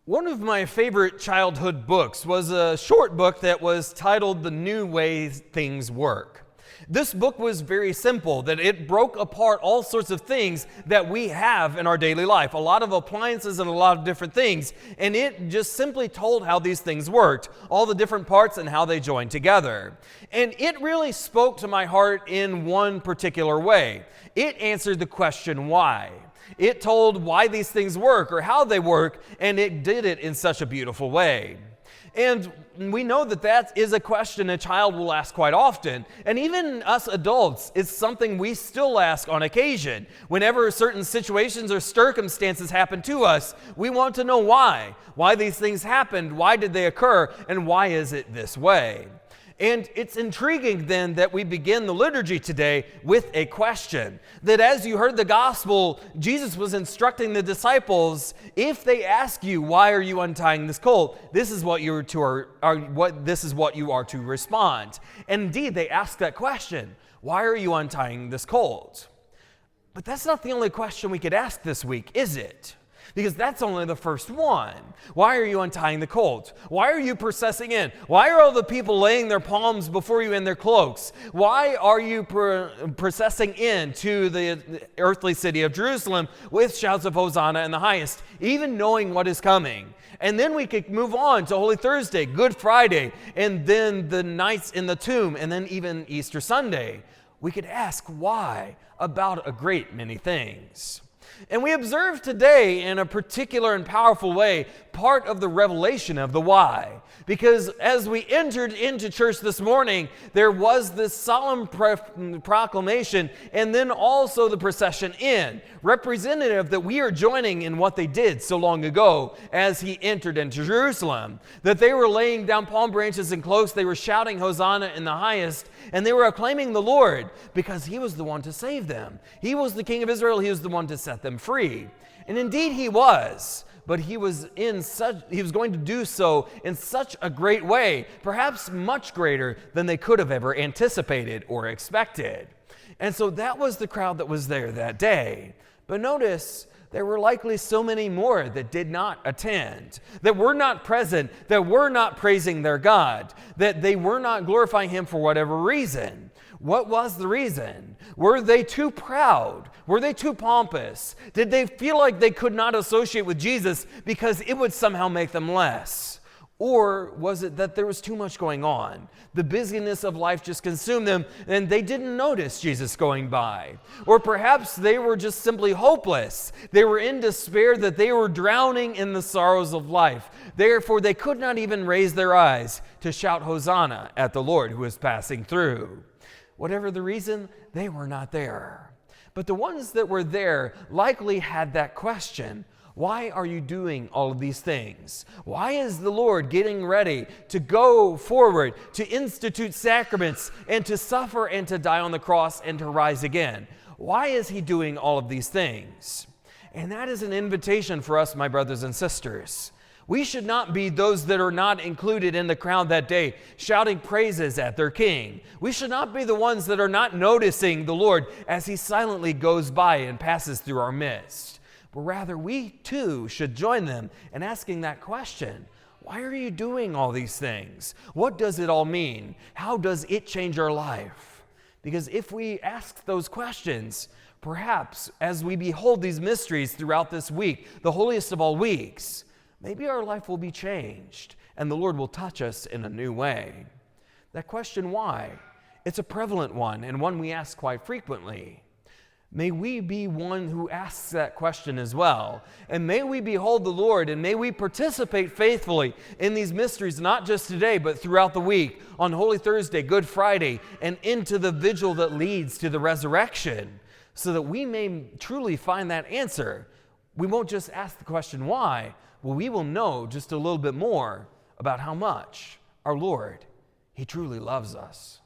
One of my favorite childhood books was a short book that was titled The New Way Things Work. This book was very simple, that it broke apart all sorts of things that we have in our daily life, a lot of appliances and a lot of different things, and it just simply told how these things worked, all the different parts and how they joined together. And it really spoke to my heart in one particular way. It answered the question, why? It told why these things work or how they work, and it did it in such a beautiful way. And we know that that is a question a child will ask quite often. And even us adults, it's something we still ask on occasion. Whenever certain situations or circumstances happen to us, we want to know why. Why these things happened, why did they occur, and why is it this way? And it's intriguing then that we begin the liturgy today with a question. That as you heard the gospel, Jesus was instructing the disciples, if they ask you, why are you untying this colt? This is what you are to respond. And indeed, they asked that question, why are you untying this colt? But that's not the only question we could ask this week, is it? Because that's only the first one. Why are you untying the colt? Why are you processing in? Why are all the people laying their palms before you in their cloaks? Why are you processing in to the earthly city of Jerusalem with shouts of Hosanna in the highest, even knowing what is coming? And then we could move on to Holy Thursday, Good Friday, and then the nights in the tomb, and then even Easter Sunday. We could ask why about a great many things. And we observe today in a particular and powerful way part of the revelation of the why. Because as we entered into church this morning, there was this solemn proclamation and then also the procession in, representative that we are joining in what they did so long ago as he entered into Jerusalem. That they were laying down palm branches and cloaks, they were shouting Hosanna in the highest, and they were acclaiming the Lord because he was the one to save them. He was the King of Israel, he was the one to set them free. And indeed he was. But he was going to do so in such a great way, perhaps much greater than they could have ever anticipated or expected. And so that was the crowd that was there that day. But notice, there were likely so many more that did not attend, that were not present, that were not praising their God, that they were not glorifying him for whatever reason. What was the reason? Were they too proud? Were they too pompous? Did they feel like they could not associate with Jesus because it would somehow make them less? Or was it that there was too much going on? The busyness of life just consumed them and they didn't notice Jesus going by. Or perhaps they were just simply hopeless. They were in despair that they were drowning in the sorrows of life. Therefore, they could not even raise their eyes to shout Hosanna at the Lord who was passing through. Whatever the reason, they were not there. But the ones that were there likely had that question. Why are you doing all of these things? Why is the Lord getting ready to go forward, to institute sacraments, and to suffer and to die on the cross and to rise again? Why is he doing all of these things? And that is an invitation for us, my brothers and sisters. We should not be those that are not included in the crowd that day, shouting praises at their King. We should not be the ones that are not noticing the Lord as he silently goes by and passes through our midst. But rather, we too should join them in asking that question. Why are you doing all these things? What does it all mean? How does it change our life? Because if we ask those questions, perhaps as we behold these mysteries throughout this week, the holiest of all weeks, maybe our life will be changed and the Lord will touch us in a new way. That question, why? It's a prevalent one and one we ask quite frequently. May we be one who asks that question as well. And may we behold the Lord and may we participate faithfully in these mysteries, not just today, but throughout the week, on Holy Thursday, Good Friday, and into the vigil that leads to the resurrection, so that we may truly find that answer. We won't just ask the question, why? Well, we will know just a little bit more about how much our Lord, he truly loves us.